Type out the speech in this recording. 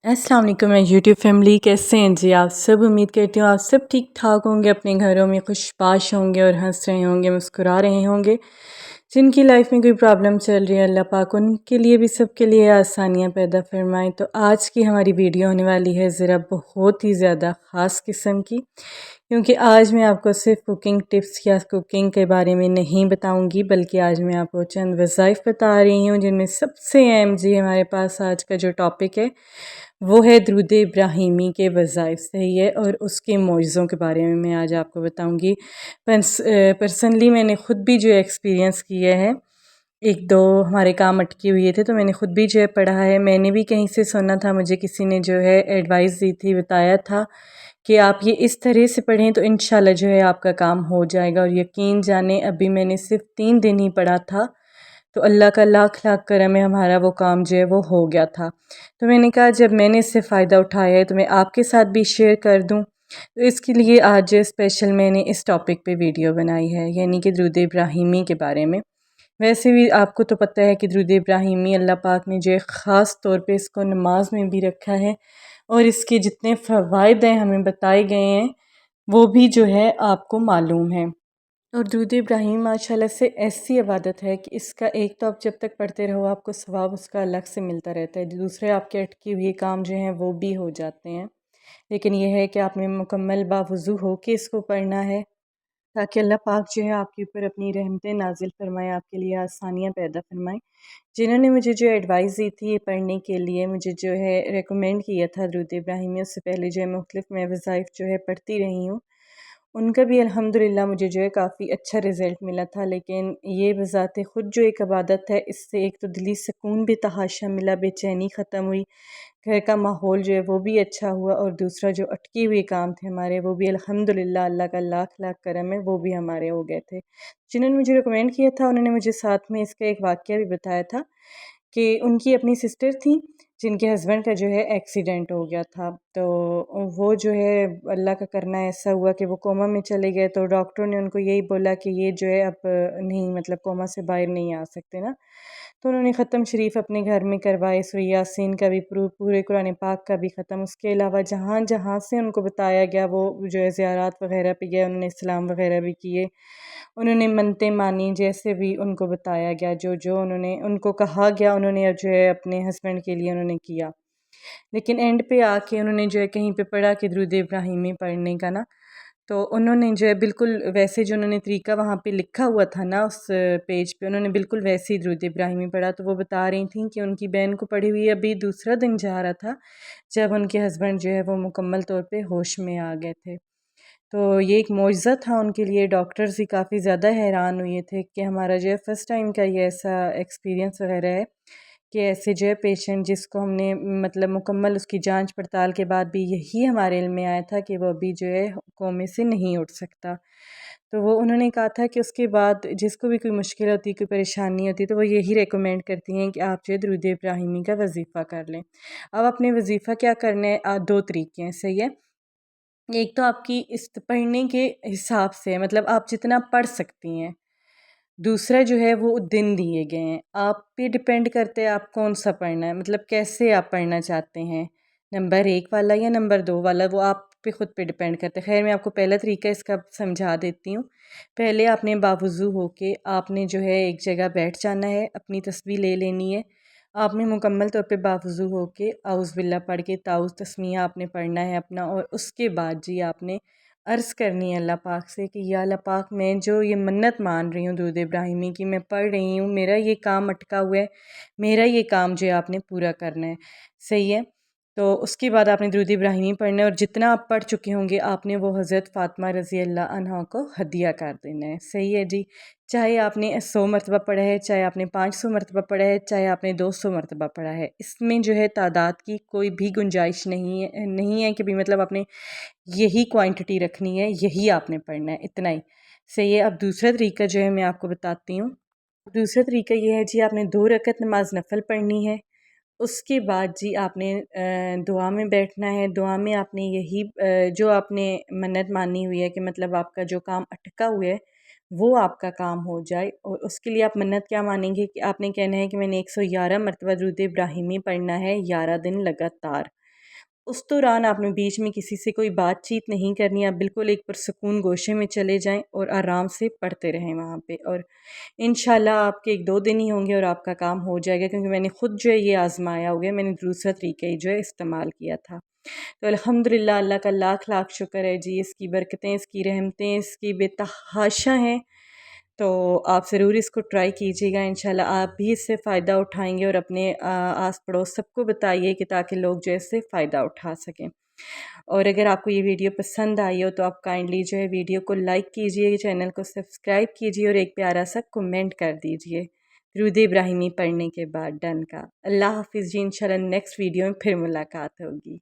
अस्सलाम वालेकुम YouTube family, कैसे हैं जी आप सब। उम्मीद करती हूँ आप सब ठीक ठाक होंगे, अपने घरों में खुशबाश होंगे और हंस रहे होंगे, मुस्कुरा रहे होंगे। जिनकी लाइफ में कोई प्रॉब्लम चल रही है, अल्लाह पाक उनके लिए भी सबके लिए आसानियाँ पैदा फरमाएं। तो आज की हमारी वीडियो होने वाली है ज़रा बहुत ही ज़्यादा ख़ास किस्म की, क्योंकि आज मैं आपको सिर्फ कुकिंग टिप्स या कुकिंग के बारे में नहीं बताऊंगी, बल्कि आज मैं आपको चंद वज़ाइफ बता रही हूँ, जिनमें सबसे अहम जी हमारे पास आज का जो टॉपिक है वो है दुरूद इब्राहिमी के वज़ाइफ, सही है। और उसके मौइज़ों के बारे में मैं आज आपको बताऊंगी। पर्सनली मैंने ख़ुद भी जो एक्सपीरियंस किया है, एक दो हमारे काम अटके हुए थे तो मैंने ख़ुद भी जो है पढ़ा है। मैंने भी कहीं से सुना था, मुझे किसी ने जो है एडवाइस दी थी, बताया था कि आप ये इस तरह से पढ़ें तो इंशाल्लाह जो है आपका काम हो जाएगा। और यकीन जाने अभी मैंने सिर्फ 3 दिन ही पढ़ा था तो अल्लाह का लाख लाख करम है, हमारा वो काम जो है वो हो गया था। तो मैंने कहा जब मैंने इससे फ़ायदा उठाया है तो मैं आपके साथ भी शेयर कर दूं। तो इसके लिए आज स्पेशल मैंने इस टॉपिक पे वीडियो बनाई है, यानी कि दुरूद इब्राहिमी के बारे में। वैसे भी आपको तो पता है कि दुरूद इब्राहिमी अल्लाह पाक ने जो है ख़ास तौर पे इसको नमाज में भी रखा है, और इसके जितने फ़वाइद हैं हमें बताए गए हैं वो भी जो है आपको मालूम है। और दुरूद इब्राहिम माशाल्लाह से ऐसी इबादत है कि इसका एक तो आप जब तक पढ़ते रहो आपको सवाब उसका अलग से मिलता रहता है, दूसरे आपके अटके हुए काम जो हैं वो भी हो जाते हैं। लेकिन यह है कि आपने मुकम्मल बावुज़ू हो के इसको पढ़ना है, ताकि अल्लाह पाक जो है आपके ऊपर अपनी रहमतें नाजिल फरमाए, आपके लिए आसानियाँ पैदा फरमाए। जिन्होंने मुझे जो एडवाइस दी थी ये पढ़ने के लिए, मुझे जो है रेकमेंड किया था दुरूद इब्राहिमी, उससे पहले जो है मुख्तलिफ मैं वज़ाइफ जो है पढ़ती रही हूँ, उनका भी अल्हम्दुलिल्लाह मुझे जो है काफ़ी अच्छा रिज़ल्ट मिला था। लेकिन ये बज़ाते ख़ुद जो एक इबादत है, इससे एक तो दिली सुकून भी तहाशा मिला, बेचैनी ख़त्म हुई, घर का माहौल जो है वो भी अच्छा हुआ, और दूसरा जो अटके हुए काम थे हमारे वो भी अल्हम्दुलिल्लाह अल्लाह का लाख लाख करम है वो भी हमारे हो गए थे। जिन्होंने मुझे रिकमेंड किया था उन्होंने मुझे साथ में इसका एक वाक़या भी बताया था कि उनकी अपनी सिस्टर थी जिनके हस्बैंड का जो है एक्सीडेंट हो गया था। तो वो जो है अल्लाह का करना ऐसा हुआ कि वो कोमा में चले गए, तो डॉक्टरों ने उनको यही बोला कि ये जो है अब नहीं, मतलब कोमा से बाहर नहीं आ सकते ना। तो उन्होंने ख़त्म शरीफ अपने घर में करवाए, सूरह यासीन का भी, पूरे कुरान पाक का भी ख़त्म। उसके अलावा जहाँ जहाँ से उनको बताया गया वो जो है ज़ियारत वग़ैरह पे गए, उन्होंने इस्लाम वग़ैरह भी किए, उन्होंने मन्नतें मानी जैसे भी उनको बताया गया, जो जो उन्होंने उनको कहा गया उन्होंने जो है अपने हस्बैंड के लिए उन्होंने किया। लेकिन एंड पे आके उन्होंने जो है कहीं पे पढ़ा कि दुरूद इब्राहिमी पढ़ने का ना, तो उन्होंने जो है बिल्कुल वैसे जो उन्होंने तरीका वहाँ पे लिखा हुआ था ना उस पेज पे, उन्होंने बिल्कुल वैसे ही दुरूद इब्राहिमी पढ़ा। तो वो बता रही थी कि उनकी बहन को पढ़ी हुई अभी दूसरा दिन जा रहा था जब उनके हस्बैंड जो है वो मुकम्मल तौर पे होश में आ गए थे। तो ये एक मौजज़ा था उनके लिए। डॉक्टर्स भी काफ़ी ज़्यादा हैरान हुए थे कि हमारा जो है फ़र्स्ट टाइम का ये ऐसा एक्सपीरियंस वग़ैरह है कि ऐसे जो है पेशेंट जिसको हमने मतलब मुकम्मल उसकी जांच पड़ताल के बाद भी यही हमारे इल्म में आया था कि वो अभी जो है कोमे से नहीं उठ सकता। तो वो उन्होंने कहा था कि उसके बाद जिसको भी कोई मुश्किल होती है, कोई परेशानी होती है, तो वो यही रेकमेंड करती हैं कि आप जो है दुरूद इब्राहिमी का वजीफ़ा कर लें। अब अपने वजीफ़ा क्या करना है, 2 तरीके हैं, सही है। एक तो आपकी इस पढ़ने के हिसाब से, मतलब आप जितना पढ़ सकती हैं। दूसरा जो है वो दिन दिए गए हैं, आप पे डिपेंड करता है आप कौन सा पढ़ना है, मतलब कैसे आप पढ़ना चाहते हैं, नंबर 1 वाला या नंबर 2 वाला, वो आप पे ख़ुद पे डिपेंड करता है। खैर मैं आपको पहला तरीका इसका समझा देती हूँ। पहले आपने बावुज़ू होके आपने जो है एक जगह बैठ जाना है, अपनी तस्बीह ले लेनी है। आपने मुकम्मल तौर पे बावुज़ू होके औज़ बिल्ला पढ़ के ताउज़ तस्मीया आपने पढ़ना है अपना, और उसके बाद जी आपने अर्ज़ करनी है अल्लाह पाक से कि या अल्लाह पाक, मैं जो ये मन्नत मान रही हूँ दुरूद इब्राहिमी की, मैं पढ़ रही हूँ, मेरा ये काम अटका हुआ है, मेरा ये काम जो है आपने पूरा करना है, सही है। तो उसके बाद आपने दुरूद इब्राहिमी पढ़ना है, और जितना आप पढ़ चुके होंगे आपने वो हज़रत फ़ातिमा रज़ी अल्लाह अन्हा को हदिया कर देना है, सही है जी। चाहे आपने 100 मरतबा पढ़ा है, चाहे आपने 500 मरतबा पढ़ा है, चाहे आपने 200 मरतबा पढ़ा है, इसमें जो है तादाद की कोई भी गुंजाइश नहीं है कि भी मतलब आपने यही क्वांटिटी रखनी है, यही आपने पढ़ना है, इतना ही सही है। अब दूसरा तरीका जो है मैं आपको बताती हूँ। दूसरा तरीका ये है जी, आपने 2 रकत नमाज नफ़ल पढ़नी है। उसके बाद जी आपने दुआ में बैठना है। दुआ में आपने यही जो आपने मन्नत मानी हुई है कि मतलब आपका जो काम अटका हुआ है वो आपका काम हो जाए, और उसके लिए आप मन्नत क्या मानेंगे कि आपने कहना है कि मैंने 111 मरतबा दुरूद इब्राहिमी पढ़ना है 11 दिन लगातार। اس دوران آپ نے بیچ میں کسی سے کوئی بات چیت نہیں کرنی، آپ بالکل ایک پرسکون گوشے میں چلے جائیں اور آرام سے پڑھتے رہیں وہاں پہ، اور انشاءاللہ آپ کے 1-2 دن ہی ہوں گے اور آپ کا کام ہو جائے گا، کیونکہ میں نے خود جو ہے یہ آزمایا ہو گیا، میں نے دوسرا طریقہ ہی جو ہے استعمال کیا تھا۔ تو الحمدللہ اللہ کا لاکھ لاکھ شکر ہے جی، اس کی برکتیں، اس کی رحمتیں، اس کی بے تحاشا ہیں۔ تو آپ ضرور اس کو ٹرائی کیجیے گا، انشاءاللہ آپ بھی اس سے فائدہ اٹھائیں گے، اور اپنے آس پڑوس سب کو بتائیے کہ تاکہ لوگ جو ہے اس سے فائدہ اٹھا سکیں۔ اور اگر آپ کو یہ ویڈیو پسند آئی ہو تو آپ کائنڈلی جو ہے ویڈیو کو لائک کیجیے، چینل کو سبسکرائب کیجیے، اور ایک پیارا سا کمنٹ کر دیجیے درود ابراہیمی پڑھنے کے بعد ڈن کا۔ اللہ حافظ جی، انشاءاللہ نیکسٹ ویڈیو میں پھر ملاقات ہوگی۔